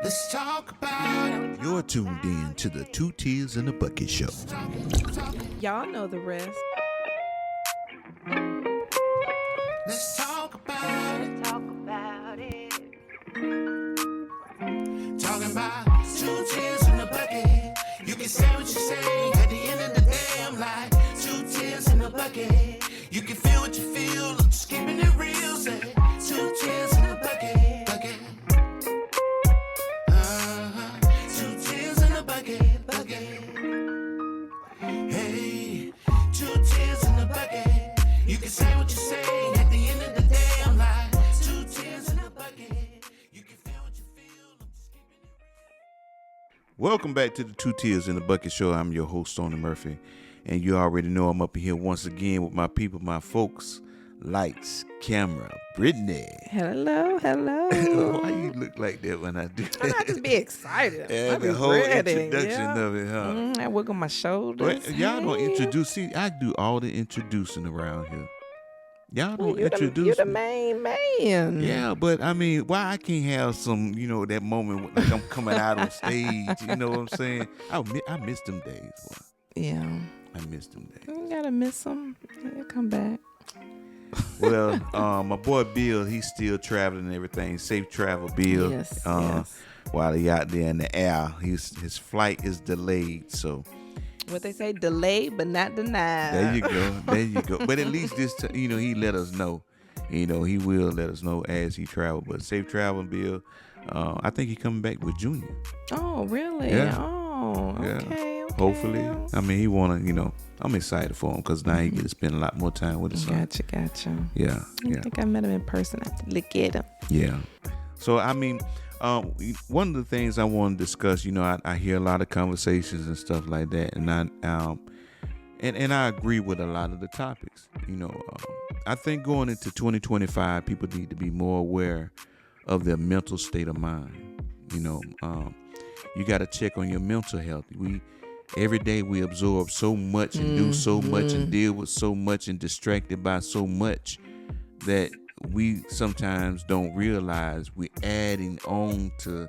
Let's talk about it. You're tuned in to the Two Tears in a Bucket Show. Y'all know the rest. Let's talk about it. Talking about two tears in the bucket. You can say what you say. At the end of the day, I'm like two tears in the bucket. You can feel what you feel. I'm just keeping it real. Say two tears in the bucket. Bucket. Two tears in the bucket. Bucket. Hey, two tears in the bucket. You can say what you say. At the end of the day, I'm like two tears in the bucket. You can feel what you feel. I'm just keeping it real. Welcome back to the Two Tears in the Bucket Show. I'm your host, Tony Murphy. And you already know I'm up here once again with my people, my folks. Lights, camera, Brittany. Hello. Why you look like that when I do that? I just be excited. Yeah, I be the whole ready. introduction of it, huh? I wiggle my shoulders. Well, y'all don't Hey. introduce. See, I do all the introducing around here. Y'all don't You introduce the me. main man. Yeah, but I mean, why I can't have some, that moment when, like I'm coming out on stage, you know what I'm saying? I miss them days, boy. Yeah. I miss them days. You gotta miss them. He'll come back. Well, my boy Bill, he's still traveling and everything. Safe travel, Bill. Yes. While he out there in the air, his flight is delayed, so What they say, delayed but not denied. there you go. But at least this, he let us know. He will let us know as he travel. But safe travel, Bill. I think he coming back with Junior. Oh, really? Yeah. Oh, Yeah. okay. Hopefully. I mean, he wanna, I'm excited for him because now he get to spend a lot more time with his son. Gotcha. Yeah. I think I met him in person. I have to look at him. Yeah. So, I mean, one of the things I want to discuss, I hear a lot of conversations and stuff like that, and I agree with a lot of the topics. I think going into 2025, people need to be more aware of their mental state of mind. You got to check on your mental health. Every day we absorb so much and do so much and deal with so much and distracted by so much that we sometimes don't realize we're adding on to,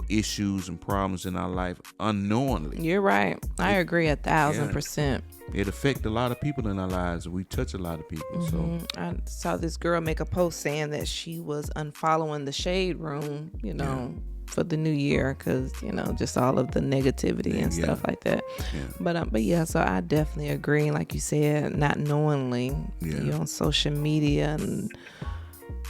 issues and problems in our life unknowingly. You're right. I agree 1,000%. It affects a lot of people in our lives. We touch a lot of people. So I saw this girl make a post saying that she was unfollowing the Shade Room, for the new year because, just all of the negativity and stuff like that. Yeah. But yeah, so I definitely agree. Like you said, not knowingly, you're on social media and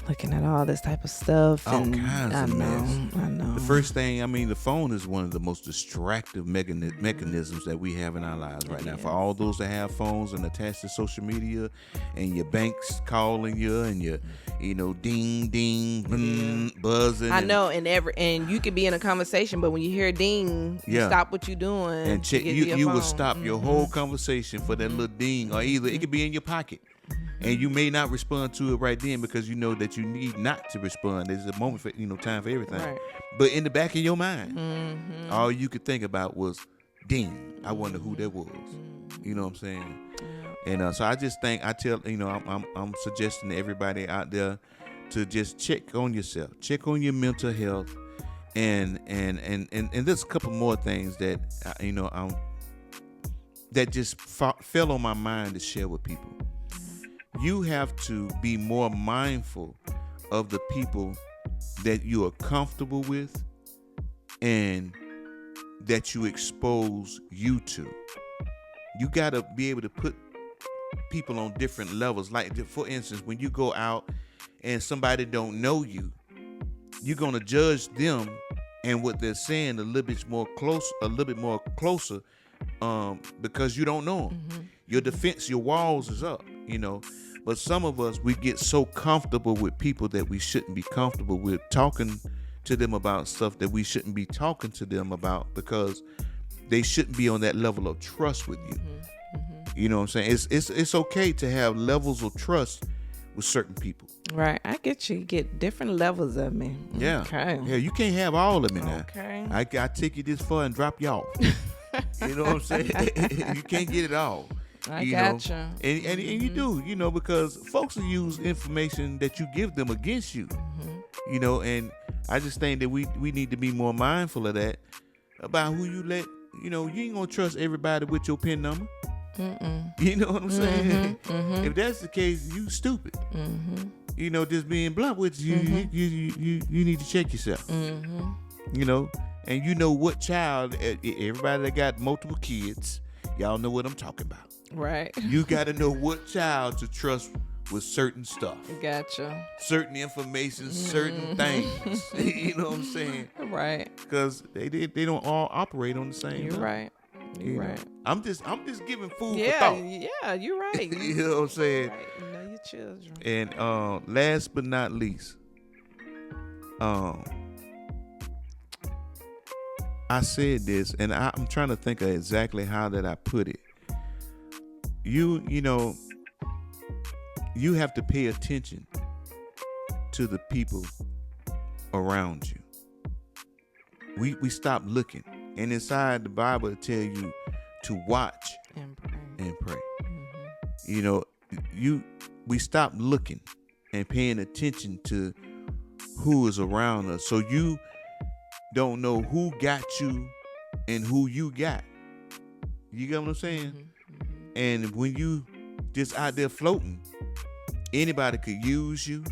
looking at all this type of stuff. All and kinds of mess. I know. The first thing, the phone is one of the most distractive mechanisms that we have in our lives right now. For all those that have phones and attached to social media, and your bank's calling you, and your, ding, ding, buzzing. I know, and you could be in a conversation, but when you hear a ding, you stop what you're doing and check. to get to your You phone. will stop your whole conversation for that little ding, or either it could be in your pocket. And you may not respond to it right then because you know that you need not to respond. There's a moment for time for everything. Right. But in the back of your mind, all you could think about was, "Ding! I wonder who that was." You know what I'm saying? And so I just think I'm suggesting to everybody out there to just check on yourself, check on your mental health, and there's a couple more things that that just fell on my mind to share with people. You have to be more mindful of the people that you are comfortable with and that you expose you to. You got to be able to put people on different levels. Like, for instance, when you go out and somebody don't know you, you're going to judge them and what they're saying a little bit more closer because you don't know them. Your defense, your walls is up, But some of us, we get so comfortable with people that we shouldn't be comfortable with, talking to them about stuff that we shouldn't be talking to them about because they shouldn't be on that level of trust with you. You know what I'm saying? It's okay to have levels of trust with certain people. Right. I get you. You get different levels of me. Yeah. Okay. Yeah, you can't have all of me now. Okay. I take you this far and drop you off. You know what I'm saying? You can't get it all. I gotcha. And you do, because folks will use information that you give them against you. And I just think that we need to be more mindful of that about who you let. You know, you ain't gonna trust everybody with your PIN number. You know what I'm saying? If that's the case, you stupid. You know, just being blunt with you, you need to check yourself. You know, and you know what child, everybody that got multiple kids, y'all know what I'm talking about. Right. You got to know what child to trust with certain stuff. Gotcha. Certain information, certain things. You know what I'm saying? Right. Because they don't all operate on the same You're level. right. You're right. I'm just giving food for Yeah, thought. yeah, you're right. You know what I'm saying? Right. You know your children. And last but not least, I said this, and I'm trying to think of exactly how that I put it. You know, you have to pay attention to the people around you. We stop looking, and inside the Bible it tell you to watch and pray. You know, we stop looking and paying attention to who is around us. So you don't know who got you and who you got. You get what I'm saying? And when you just out there floating, anybody could use you.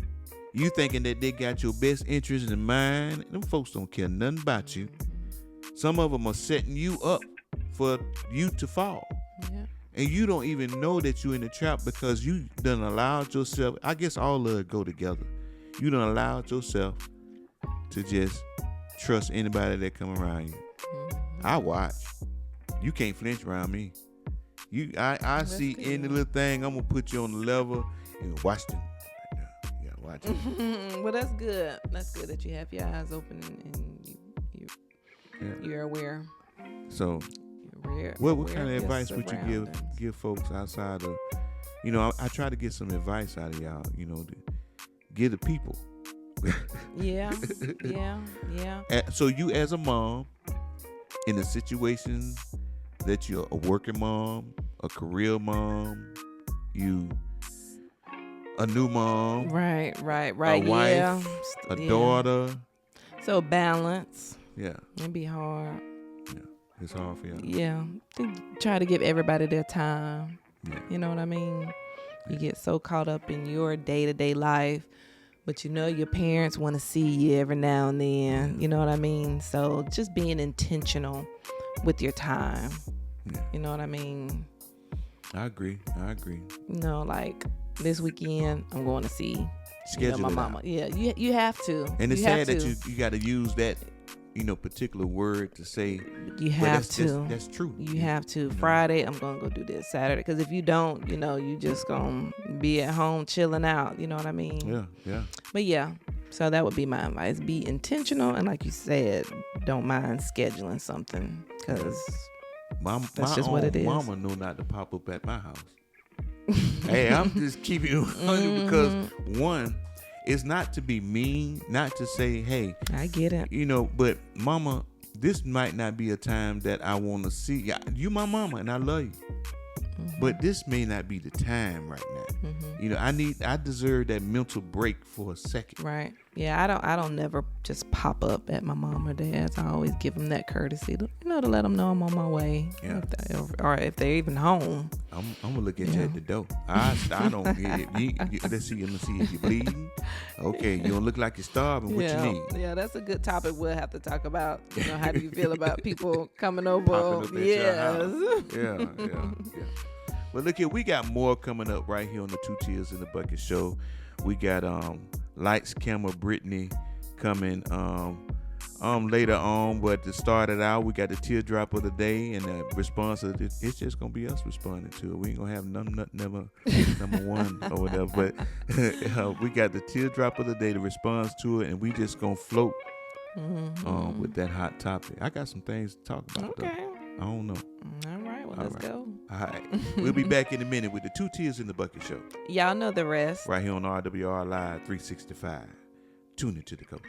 You thinking that they got your best interest in mind. Them folks don't care nothing about you. Some of them are setting you up for you to fall. Yeah. And you don't even know that you're in the trap because you done allowed yourself, I guess all of it go together. You done allowed yourself to just trust anybody that come around you. I watch. You can't flinch around me. I see any little thing, I'm gonna put you on the level and watch them. You gotta watch it. Well, that's good. That's good that you have your eyes open and you're aware. So, what kind of advice would you give folks outside of, you know, I try to get some advice out of y'all, you know, to give the people. Yeah. So you as a mom, in a situation that you're a working mom, a career mom, you a new mom, right, a wife, a daughter. So balance. Yeah, It'd be hard. Yeah, it's hard for you. Yeah, try to give everybody their time. Yeah. You know what I mean? You get so caught up in your day-to-day life, but you know your parents want to see you every now and then. You know what I mean? So just being intentional with your time. Yeah. You know what I mean? I agree. You know, like this weekend, I'm going to see Schedule my mama. Yeah, you have to. And it's sad that you got to use that, you know, particular word to say. You have to. That's true. You have to. Friday, I'm going to go do this. Saturday, because if you don't, you know, you just going to be at home chilling out. You know what I mean? Yeah. But yeah, so that would be my advice. Be intentional. And like you said, don't mind scheduling something because that's just what it is. Mama know not to pop up at my house. Hey, I'm just keeping it 100 because one, it's not to be mean, not to say, hey, I get it. You know, but mama, this might not be a time that I want to see. You my mama and I love you. But this may not be the time right now. You know, I deserve that mental break for a second. Right. Yeah, I don't never just pop up at my mom or dad's. I always give them that courtesy to, you know, to let them know I'm on my way. Yeah. Or if they're even home. I'm gonna look at you at the door. I don't get it. Let's see if you're bleeding. Okay, you don't look like you're starving. What you need? Yeah, that's a good topic. We'll have to talk about. You know, how do you feel about people coming over? Popping up at your house. Yeah. Well, look here, we got more coming up right here on the Two Tears in the Bucket show. We got Lights, Camera, Brittany coming later on, but to start it out, we got the teardrop of the day, and the response of it, it's just gonna be us responding to it. We ain't gonna have number one or whatever, but we got the teardrop of the day, the response to it, and we just gonna float with that hot topic. I got some things to talk about. Okay. Though. I don't know. All right. Well, let's go. All right. We'll be back in a minute with the Two Tears in the Bucket show. Y'all know the rest. Right here on RWR Live 365. Tune into the coach.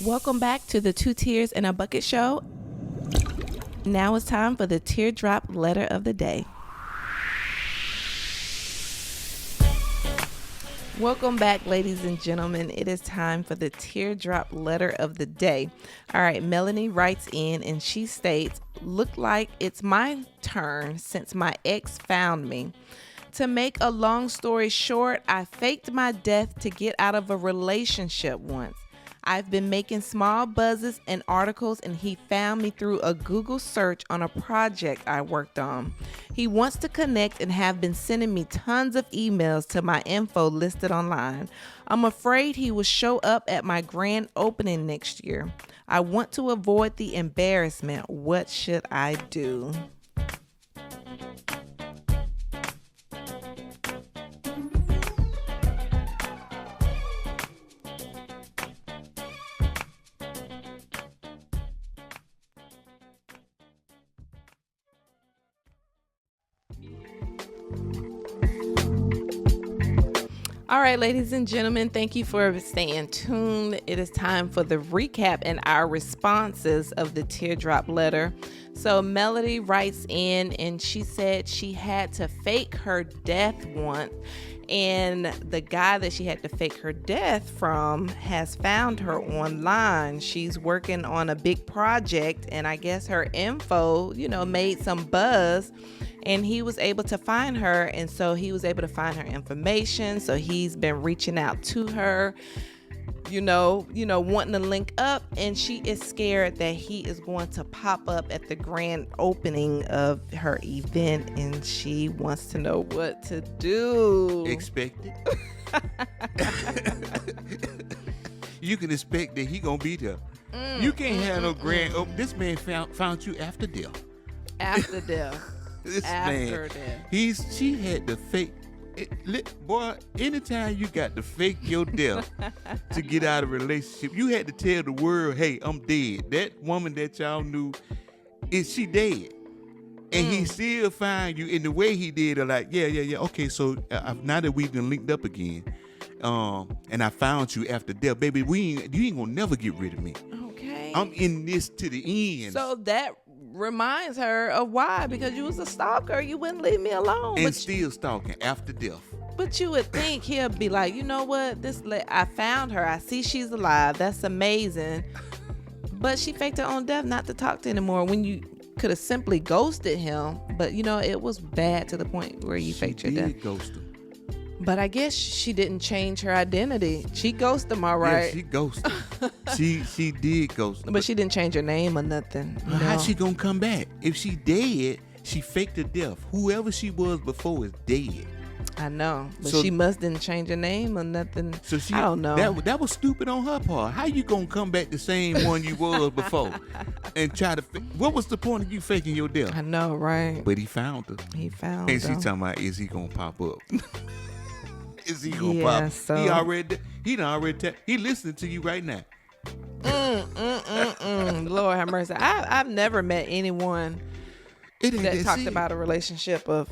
Welcome back to the Two Tears in a Bucket show. Now it's time for the teardrop letter of the day. Welcome back, ladies and gentlemen. It is time for the teardrop letter of the day. All right, Melanie writes in and she states, "Look like it's my turn since my ex found me. To make a long story short, I faked my death to get out of a relationship once. I've been making small buzzes and articles, and he found me through a Google search on a project I worked on. He wants to connect and have been sending me tons of emails to my info listed online. I'm afraid he will show up at my grand opening next year. I want to avoid the embarrassment. What should I do?" All right, ladies and gentlemen, thank you for staying tuned. It is time for the recap and our responses of the teardrop letter. So Melody writes in and she said she had to fake her death once, and the guy that she had to fake her death from has found her online. She's working on a big project, and I guess her info, made some buzz. And he was able to find her, and so he was able to find her information. So he's been reaching out to her, wanting to link up, and she is scared that he is going to pop up at the grand opening of her event, and she wants to know what to do. Expect it. You can expect that he gonna be there. You can't have no grand opening. This man found you after death. After death. This After man, death. she had to fake. Boy, anytime you got to fake your death to get out of a relationship, you had to tell the world, "Hey, I'm dead." That woman that y'all knew, she dead, and he still find you in the way he did. Like, yeah. Okay, so now that we've been linked up again, and I found you after death, baby, you ain't gonna never get rid of me. Okay, I'm in this to the end. So that reminds her of why, because you was a stalker. You wouldn't leave me alone. And still stalking after death. But you would think he'll be like, you know what? I found her. I see she's alive. That's amazing. But she faked her own death not to talk to anymore when you could have simply ghosted him. But, it was bad to the point where you faked your death. She did ghost him. But I guess she didn't change her identity. She ghosted him, all right. Yeah, she ghosted him. she did ghost him. But she didn't change her name or nothing. How's she gonna come back? If she dead, she faked her death. Whoever she was before is dead. I know, but she must didn't change her name or nothing. So I don't know. That was stupid on her part. How you gonna come back the same one you was before and try to? What was the point of you faking your death? I know, right? But he found her. He found and her. she talking about, is he gonna pop up? Is he gonna pop? So he listening to you right now. Lord have mercy. I've never met anyone that talked about a relationship of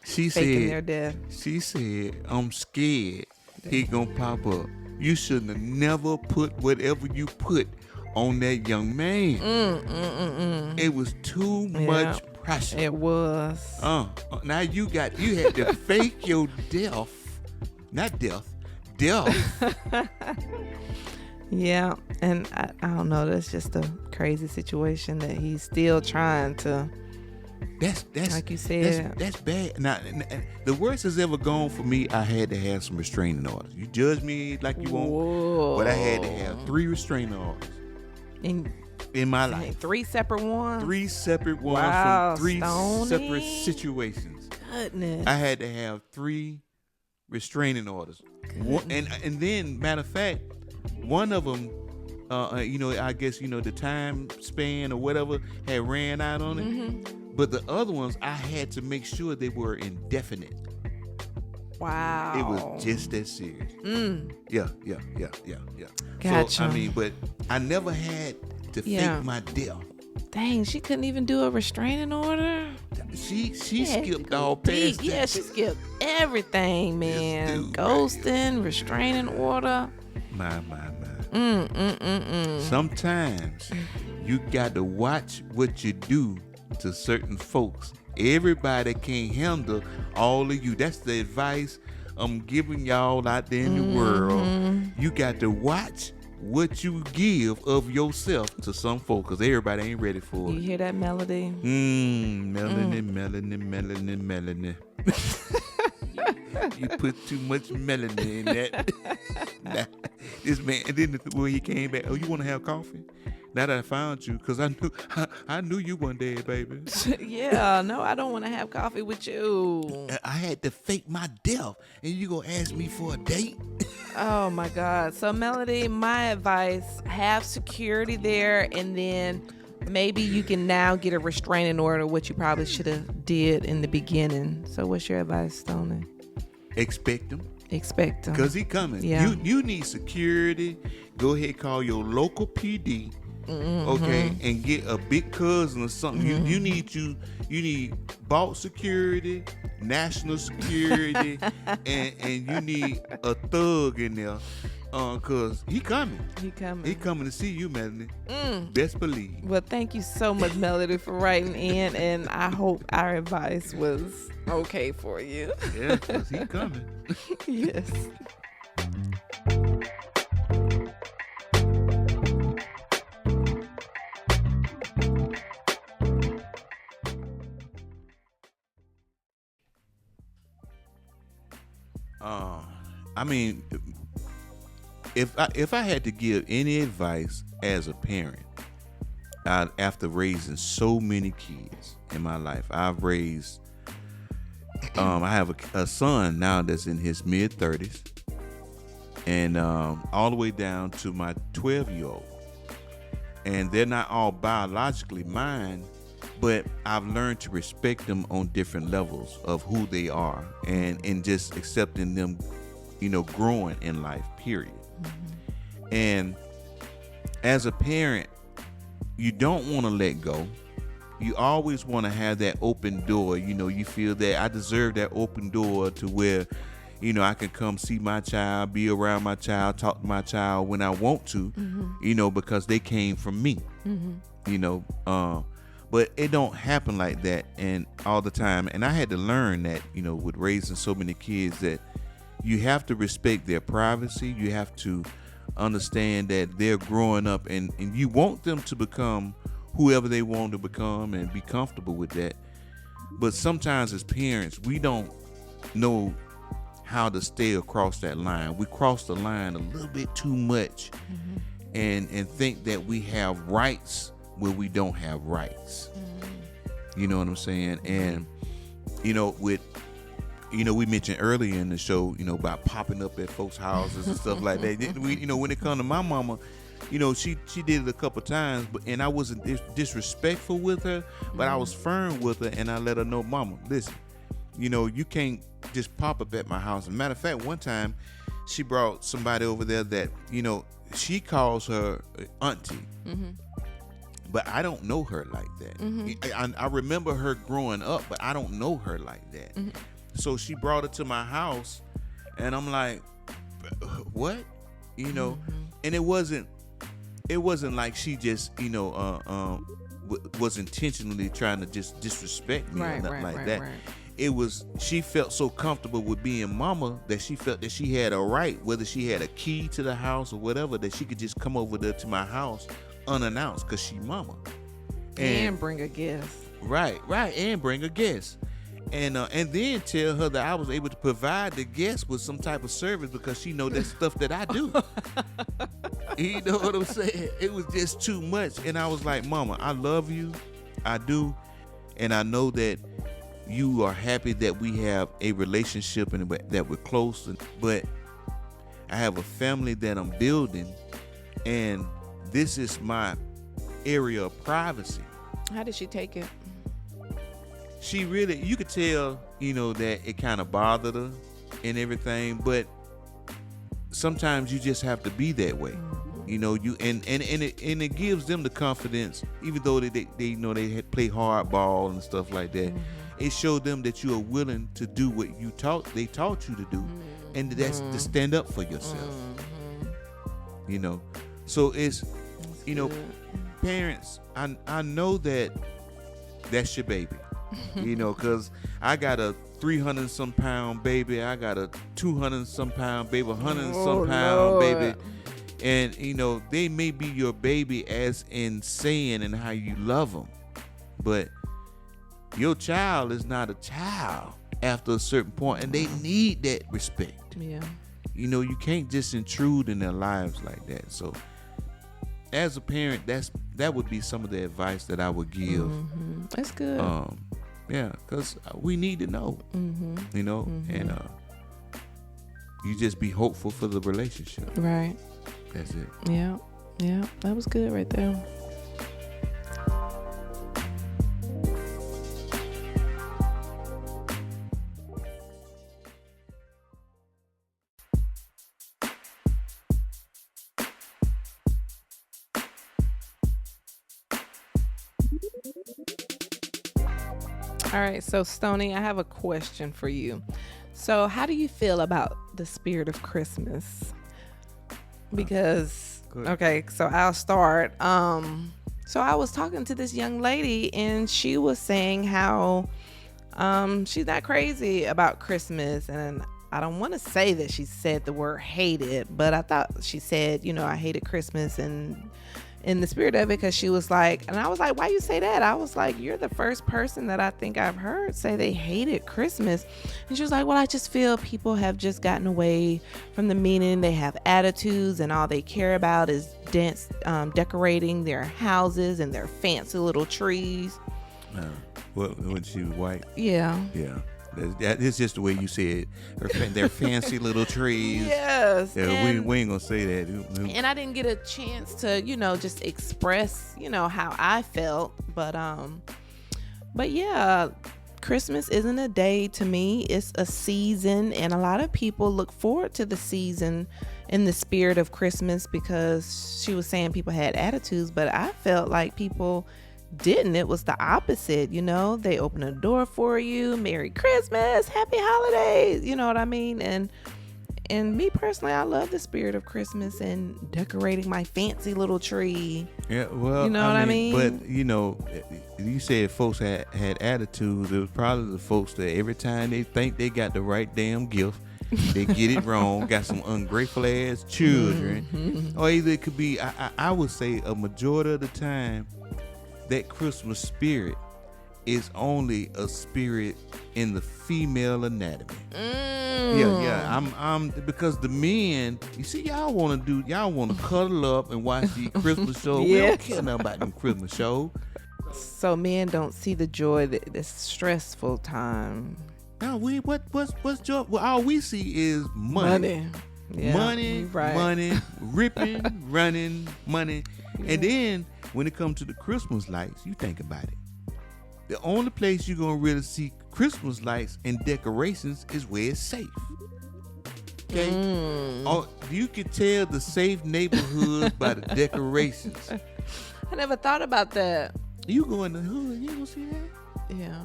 faking their death. She said, "I'm scared he gonna pop up. You shouldn't have never put whatever you put on that young man. It was too much pressure. It was. Now you had to fake your death." Not death. Yeah, and I don't know. That's just a crazy situation that he's still trying to. That's like you said. That's bad. Now, the worst has ever gone for me. I had to have some restraining orders. You judge me like you want, but I had to have 3 restraining orders in my life. 3 separate ones. 3 separate ones from 3 separate situations. Goodness. I had to have 3 restraining orders. And then, matter of fact, one of them, I guess, the time span or whatever had ran out on it. But the other ones, I had to make sure they were indefinite. Wow. It was just that serious. Yeah. Gotcha. So, but I never had to fake my death. Dang, she couldn't even do a restraining order. She skipped all past that. Yeah, she skipped everything, man. Dude, Ghosting, restraining order. My. Sometimes you got to watch what you do to certain folks. Everybody can't handle all of you. That's the advice I'm giving y'all out there in the world. You got to watch what you give of yourself to some folks, because everybody ain't ready for You it. hear that melody? Melanie. You put too much melanie in that. Nah, this man, and then when he came back, oh, you want to have coffee? Now that I found you, because I knew you one day, baby. Yeah, no, I don't want to have coffee with you. I had to fake my death, and you gonna ask me for a date? Oh my God. So Melody, my advice, have security there, and then maybe you can now get a restraining order, which you probably should have did in the beginning. So what's your advice, Stoney? Expect him. Expect him. Because he coming. Yeah. You need security. Go ahead, call your local PD. Okay, and get a big cousin or something. You need Balt security, national security, and you need a thug in there. Cause he coming. He coming. He coming to see you, Melanie. Best believe. Well, thank you so much, Melody, for writing in, and I hope our advice was okay for you. Yeah, cause he coming. Yes. I mean, if I had to give any advice as a parent, after raising so many kids in my life, I've raised. I have a son now that's in his mid-30s, and all the way down to my 12-year-old, and they're not all biologically mine, but I've learned to respect them on different levels of who they are, and just accepting them, growing in life, period. And as a parent, you don't want to let go. You always want to have that open door. You feel that I deserve that open door to where, I can come see my child, be around my child, talk to my child when I want to, because they came from me, but it don't happen like that and all the time. And I had to learn that, with raising so many kids, that you have to respect their privacy. You have to understand that they're growing up, and you want them to become whoever they want to become and be comfortable with that. But sometimes as parents, we don't know how to stay across that line. We cross the line a little bit too much, and think that we have rights where we don't have rights. You know what I'm saying? And we mentioned earlier in the show, about popping up at folks' houses and stuff like that. When it comes to my mama, she did it a couple times, and I wasn't disrespectful with her, but I was firm with her, and I let her know, Mama, listen, you can't just pop up at my house. As a matter of fact, one time she brought somebody over there that, she calls her auntie, but I don't know her like that. I remember her growing up, but I don't know her like that. So she brought her to my house, and I'm like, what? And it wasn't like she just, was intentionally trying to just disrespect me or nothing like that. It was, she felt so comfortable with being mama that she felt that she had a right, whether she had a key to the house or whatever, that she could just come over there to my house unannounced because she mama. And bring a guest. Right, and bring a guest. And then tell her that I was able to provide the guest with some type of service because she know that stuff that I do. You know what I'm saying? It was just too much. And I was like, Mama, I love you. I do. And I know that you are happy that we have a relationship and that we're close. But I have a family that I'm building, and this is my area of privacy. How did she take it? She really, you could tell, that it kind of bothered her and everything, but sometimes you just have to be that way. It gives them the confidence, even though they had play hardball and stuff like that. It showed them that you are willing to do what they taught you to do, and that's to stand up for yourself. So it's, That's you know, good. parents, I know that that's your baby, you know, because I got a 300 some pound baby, I got a 200 some pound baby, 100 some pound Lord. baby, and you know they may be your baby as in saying and how you love them, but your child is not a child after a certain point, and they need that respect. Yeah. You know, you can't just intrude in their lives like that. So as a parent, that would be some of the advice that I would give. That's good. Yeah, because we need to know, you know, and you just be hopeful for the relationship. Right. That's it. Yeah. Yeah. That was good right there. All right, so Stoney, I have a question for you. So, how do you feel about the spirit of Christmas? Because Good. okay, so I'll start. So I was talking to this young lady, and she was saying how she's not crazy about Christmas, and I don't want to say that she said the word hated, but I thought she said, you know, I hated Christmas, and in the spirit of it, because she was like, and I was like, why you say that? I was like, you're the first person that I think I've heard say they hated Christmas. And she was like, well, I just feel people have just gotten away from the meaning. They have attitudes, and all they care about is decorating their houses and their fancy little trees. Well, when she was white. Yeah. Yeah. It's just the way you said it. Their fancy little trees. Yes. Yeah, we ain't gonna say that. And I didn't get a chance to, you know, just express, you know, how I felt. But yeah, Christmas isn't a day to me. It's a season, and a lot of people look forward to the season in the spirit of Christmas, because she was saying people had attitudes, but I felt like people didn't. It was the opposite, you know. They open a door for you, Merry Christmas, Happy Holidays, you know what I mean? And me personally, I love the spirit of Christmas and decorating my fancy little tree. Yeah, well, you know what I mean? But you know, you said folks had attitudes. It was probably the folks that every time they think they got the right damn gift, they get it wrong. Got some ungrateful ass children, or either it could be. I would say a majority of the time, that Christmas spirit is only a spirit in the female anatomy. Yeah. I'm because the men, you see, y'all want to cuddle up and watch the Christmas show. We don't care nothing about them Christmas shows. So men don't see the joy that this stressful time. No, what's joy? Well, all we see is money. Yeah, money, right. money, ripping, running, money. Yeah. And then when it comes to the Christmas lights, you think about it. The only place you're going to really see Christmas lights and decorations is where it's safe. Okay? Oh, you can tell the safe neighborhoods by the decorations. I never thought about that. You go in the hood, you going to see that? Yeah.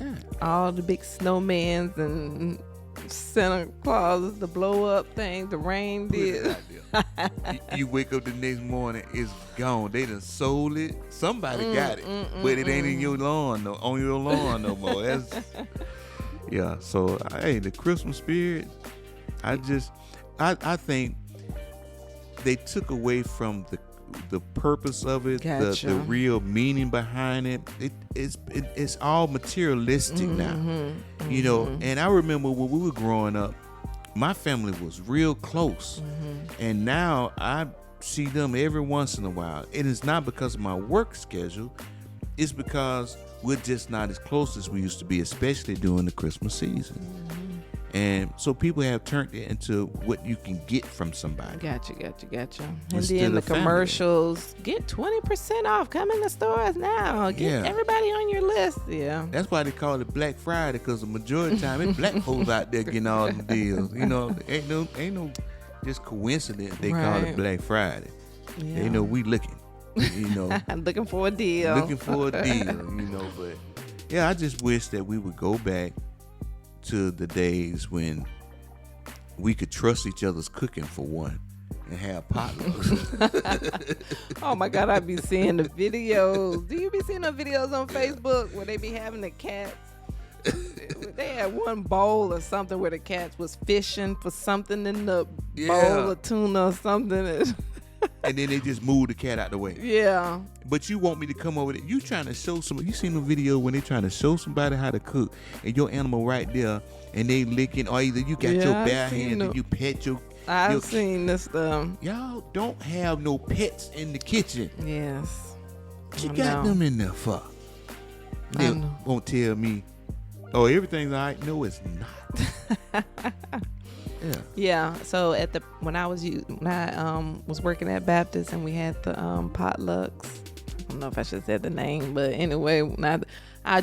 Yeah. All the big snowmans and Santa Claus, the blow up thing, the reindeer. You wake up the next morning, it's gone. They done sold it. Somebody got it, but it ain't in your lawn on your lawn no more. That's yeah. So hey, the Christmas spirit. I think they took away from the purpose of it, Gotcha. the real meaning behind it. It's all materialistic now, you know. And I remember when we were growing up, my family was real close, and now I see them every once in a while. It is not because of my work schedule; it's because we're just not as close as we used to be, especially during the Christmas season. And so people have turned it into what you can get from somebody. Gotcha. And Instead then the of family. Commercials, get 20% off. Come in the stores now. Get everybody on your list. Yeah. That's why they call it Black Friday, because the majority of the time it's black folks out there getting all the deals. You know, ain't no just coincidence they call it Black Friday. Yeah. They know we looking. You know, Looking for a deal. You know. But yeah, I just wish that we would go back to the days when we could trust each other's cooking, for one. and have potlucks. Oh my God, I be seeing the videos. Do you be seeing the videos on Facebook where they be having the cats? They had one bowl or something where the cats was fishing for something in the bowl of tuna or something. And then they just move the cat out the way. Yeah. But you want me to come over there. You trying to show somebody. You seen the video when they trying to show somebody how to cook and your animal right there and they licking, or either you got your bare hands and you pet your. I've seen this stuff. Y'all don't have no pets in the kitchen. Yes. What you got them in there for? They won't tell me, oh, everything's all right. No, it's not. Yeah. So when I was working at Baptist and we had the potlucks. I don't know if I should say the name, but anyway, I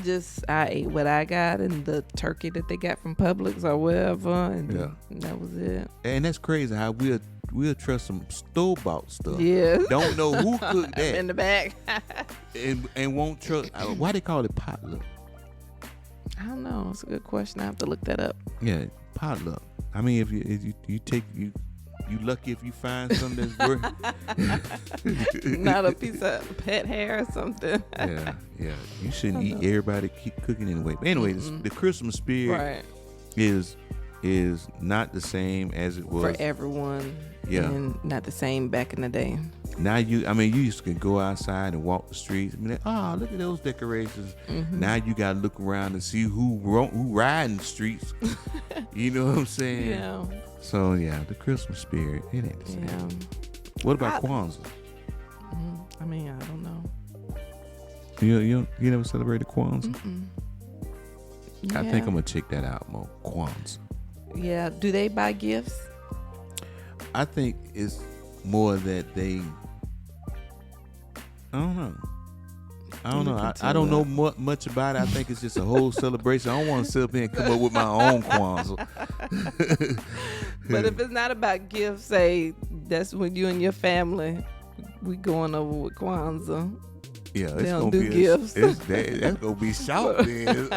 ate what I got and the turkey that they got from Publix or wherever, and that was it. And that's crazy how we'll trust some store-bought stuff. Yeah. Don't know who cooked that in the back. and won't trust. Why they call it potluck? I don't know. It's a good question. I have to look that up. Yeah, potluck. I mean, if you take you lucky if you find something that's worth. Not a piece of pet hair or something. Yeah. You shouldn't eat everybody keep cooking anyway. But anyway, the Christmas spirit is not the same as it was for everyone. Yeah, and not the same back in the day. Now you used to go outside and walk the streets and be like, oh, look at those decorations. Now you gotta look around and see who riding the streets. You know what I'm saying? Yeah. So yeah, the Christmas spirit, it ain't the same. Yeah. What about Kwanzaa? I mean, I don't know. You never celebrated Kwanzaa? Yeah. I think I'm gonna check that out more. Kwanzaa. Yeah. Do they buy gifts? I think it's more that they. I don't know. I don't know much about it. I think it's just a whole celebration. I don't want to sit up here and come up with my own Kwanzaa. But if it's not about gifts, say that's when you and your family we going over with Kwanzaa. Yeah, they don't do gifts. That's gonna be short then.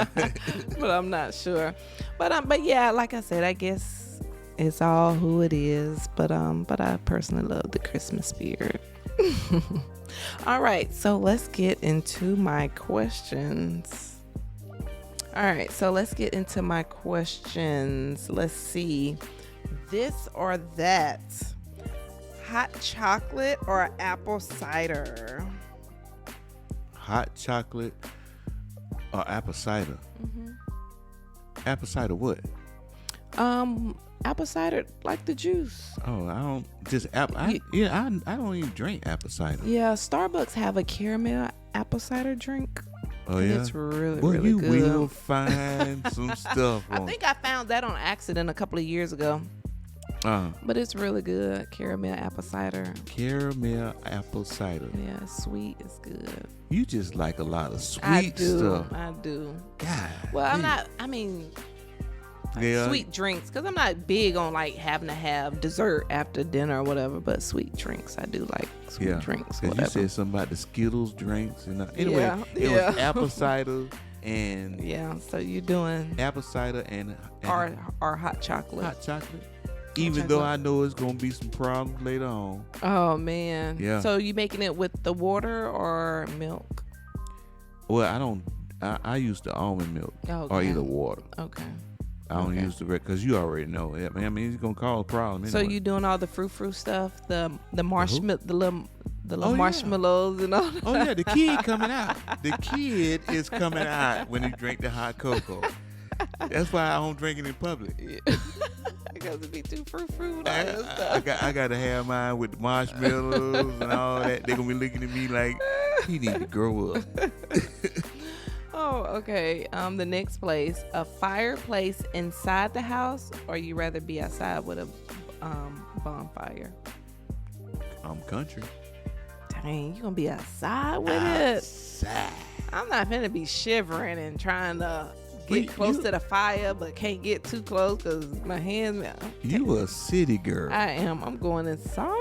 But I'm not sure. But yeah, like I said, I guess it's all who it is. But I personally love the Christmas spirit. All right, so let's get into my questions. Let's see. This or that. Hot chocolate or apple cider? Hot chocolate or apple cider? Apple cider what? Apple cider, like the juice. Oh, I don't just apple. I don't even drink apple cider. Yeah, Starbucks have a caramel apple cider drink. Oh yeah, it's really well, really good. You will find some stuff. I think I found that on accident a couple of years ago. But it's really good. Caramel apple cider. Caramel apple cider. Yeah, sweet. It's good. You just like a lot of sweet stuff. I do. God. Well, I'm not. I mean. Sweet drinks, because I'm not big on like having to have dessert after dinner or whatever, but sweet drinks, I do like sweet drinks. Because you said something about the Skittles drinks, and anyway, it was apple cider and so you're doing apple cider and or hot chocolate. Hot chocolate. Even though I know it's gonna be some problems later on. Oh man. Yeah. So you making it with the water or milk? Well, I don't. I use the almond milk or either water. Okay. I don't use the red because you already know it. I mean, it's gonna cause a problem. Anyway. So you doing all the frou stuff, the marshmallow, the little marshmallows and all that? Oh yeah, the kid coming out. The kid is coming out when he drink the hot cocoa. That's why I don't drink it in public. Because it be too frou. I got to have mine with the marshmallows and all that. They're gonna be looking at me like he need to grow up. Oh, okay. The next place, a fireplace inside the house, or you rather be outside with a bonfire? I'm country. Dang, you gonna be outside with it? I'm not gonna be shivering and trying to get close to the fire, but can't get too close because my hands. You a city girl. I am. I'm going inside.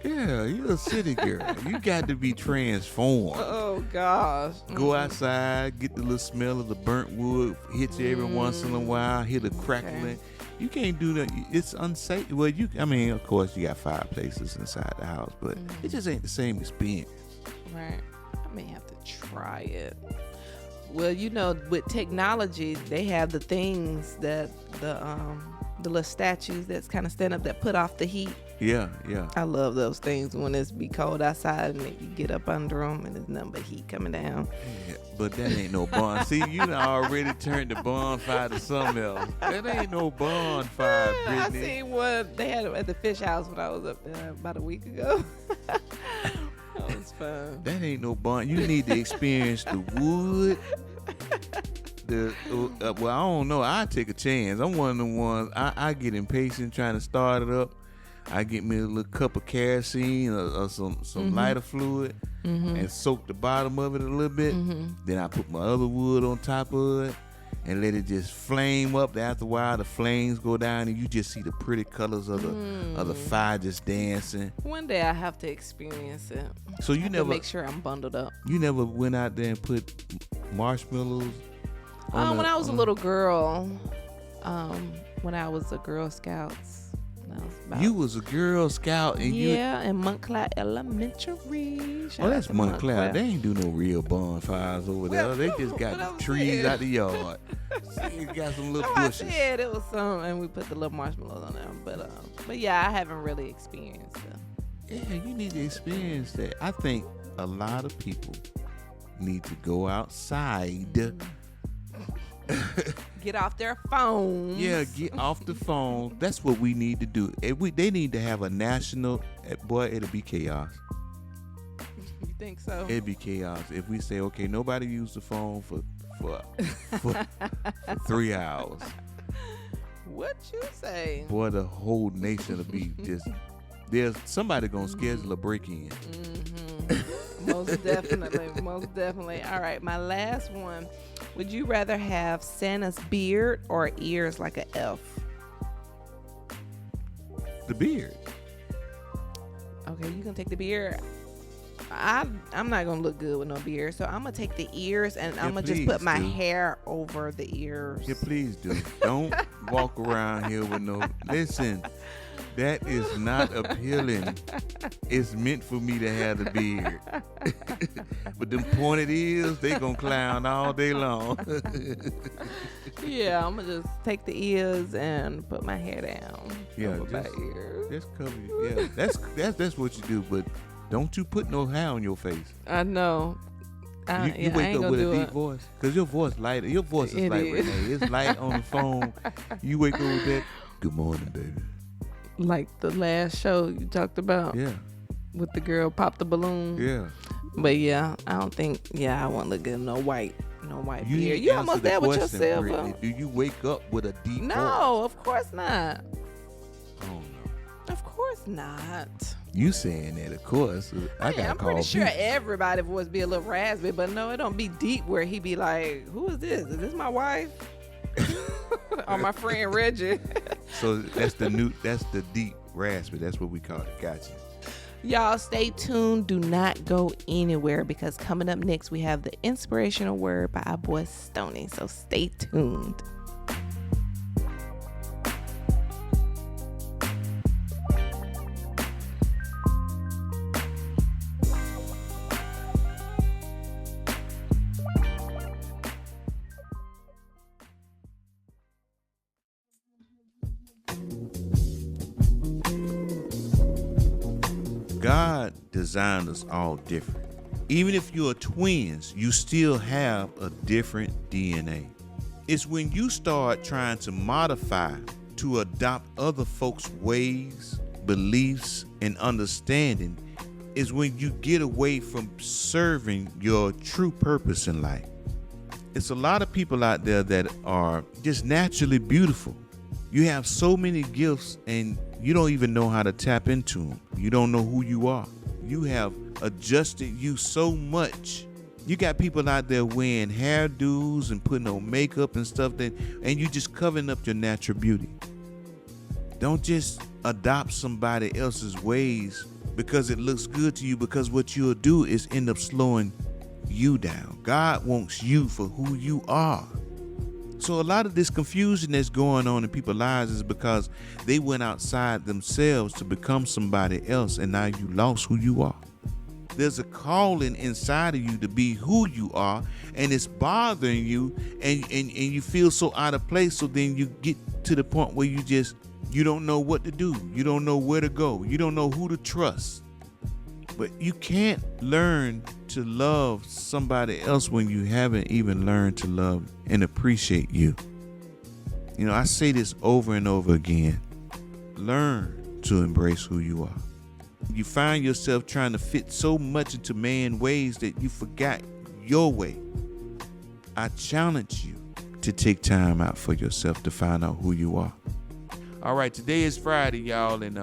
Yeah, you a city girl. You got to be transformed. Oh gosh. Go outside, get the little smell of the burnt wood, hit you every once in a while, hear the crackling. You can't do that. It's unsafe. Well, of course, you got fireplaces inside the house, but it just ain't the same experience. Right. I may have to try it. Well, with technology, they have the things that the little statues that's kind of stand up that put off the heat. Yeah. I love those things when it's be cold outside and you get up under them and there's nothing but heat coming down. Yeah, but that ain't no bond. See, you done already turned the bonfire to something else. That ain't no bonfire, Brittany. I seen one they had it at the fish house when I was up there about a week ago. That was fun. That ain't no bond. You need to experience the wood. Well, I don't know. I take a chance. I'm one of the ones. I get impatient trying to start it up. I get me a little cup of kerosene or some lighter fluid and soak the bottom of it a little bit. Then I put my other wood on top of it and let it just flame up. After a while, the flames go down and you just see the pretty colors of the fire just dancing. One day I have to experience it. So you never make sure I'm bundled up. You never went out there and put marshmallows. When I was a little girl, when I was a Girl Scouts. You was a Girl Scout and in Montclair Elementary. That's Montclair. They ain't do no real bonfires over there. They just got the trees out the yard. You got some little bushes. I said it was some, and we put the little marshmallows on them. But yeah, I haven't really experienced it. Yeah, you need to experience that. I think a lot of people need to go outside. Get off their phones. Yeah, get off the phone. That's what we need to do. They need to have a national. Boy, it'll be chaos. You think so? It'll be chaos if we say, okay, nobody use the phone for 3 hours. What you say? Boy, the whole nation will be just. There's somebody gonna schedule a break-in. Most definitely. All right, my last one. Would you rather have Santa's beard or ears like an elf? The beard. Okay, you can take the beard. I'm not gonna look good with no beard, so I'm gonna take the ears and I'm gonna just put my hair over the ears. Yeah, please do. Don't walk around here with no. Listen. That is not appealing. It's meant for me to have the beard. But them pointed ears, they gonna clown all day long. Yeah, I'm gonna just take the ears and put my hair down. Yeah, over my ears. Just cover you. Yeah, that's what you do. But don't you put no hair on your face. I know. You wake up with a deep voice, cause your voice light. Your voice is light, Renee. It's light on the phone. You wake up with that. Good morning, baby. Like the last show you talked about. Yeah. With the girl pop the balloon. Yeah. But yeah, I don't think. Yeah, I won't look good. No white beard. You almost there with yourself. Brittany. Do you wake up with a deep voice? No, of course not. Oh no. Of course not. You saying that? Of course. I'm pretty sure everybody's voice be a little raspy, but no, it don't be deep where he be like, "Who is this? Is this my wife?" Or my friend Reggie. So that's the deep raspy. That's what we call it. Gotcha. Y'all stay tuned. Do not go anywhere because coming up next we have the inspirational word by our boy Stoney. So stay tuned. God designed us all different. Even if you're twins, you still have a different DNA. It's when you start trying to modify to adopt other folks' ways, beliefs, and understanding is when you get away from serving your true purpose in life. It's a lot of people out there that are just naturally beautiful. You have so many gifts and you don't even know how to tap into them. You don't know who you are. You have adjusted you so much. You got people out there wearing hairdos and putting on makeup and stuff and you just covering up your natural beauty. Don't just adopt somebody else's ways because it looks good to you, because what you'll do is end up slowing you down. God wants you for who you are. So a lot of this confusion that's going on in people's lives is because they went outside themselves to become somebody else, and now you lost who you are. There's a calling inside of you to be who you are, and it's bothering you, and you feel so out of place. So then you get to the point where you don't know what to do. You don't know where to go. You don't know who to trust. But you can't learn to love somebody else when you haven't even learned to love and appreciate you. You know, I say this over and over again. Learn to embrace who you are. You find yourself trying to fit so much into man's ways that you forgot your way. I challenge you to take time out for yourself to find out who you are. All right, today is Friday, y'all, and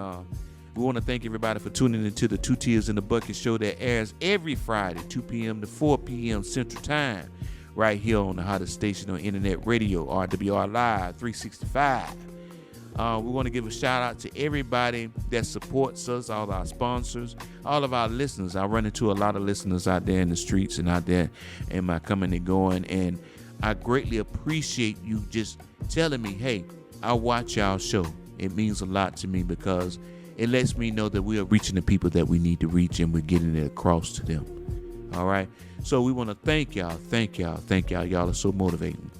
we want to thank everybody for tuning into the Two Tears in the Bucket show that airs every Friday, 2 p.m. to 4 p.m. Central Time, right here on the hottest station on internet radio, RWR Live 365. We want to give a shout out to everybody that supports us, all our sponsors, all of our listeners. I run into a lot of listeners out there in the streets and out there in my coming and going, and I greatly appreciate you just telling me, hey, I watch y'all show. It means a lot to me because it lets me know that we are reaching the people that we need to reach, and we're getting it across to them. All right. So we want to thank y'all. Y'all are so motivating.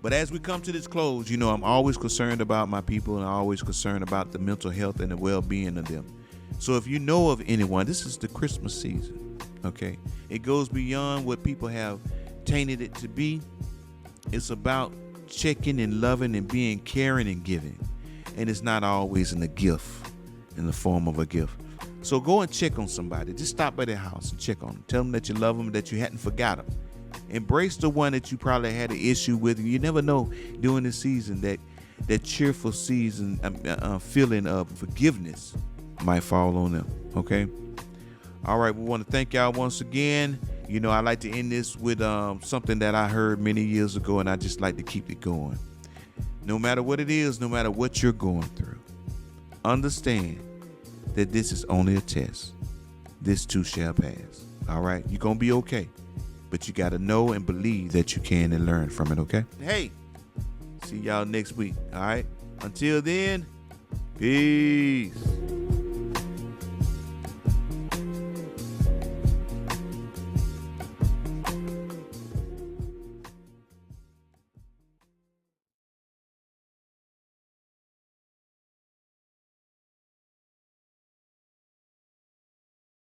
But as we come to this close, you know, I'm always concerned about my people, and I'm always concerned about the mental health and the well-being of them. So if you know of anyone, this is the Christmas season, okay? It goes beyond what people have tainted it to be. It's about checking and loving and being caring and giving. And it's not always in the form of a gift. So go and check on somebody. Just stop by their house and check on them. Tell them that you love them, that you hadn't forgot them. Embrace the one that you probably had an issue with. You never know during the season that cheerful season feeling of forgiveness might fall on them. Okay. All right. We want to thank y'all once again. You know, I like to end this with something that I heard many years ago, and I just like to keep it going. No matter what it is, no matter what you're going through, understand that this is only a test. This too shall pass. All right. You're going to be okay. But you got to know and believe that you can and learn from it, okay? Hey, see y'all next week, all right? Until then, peace.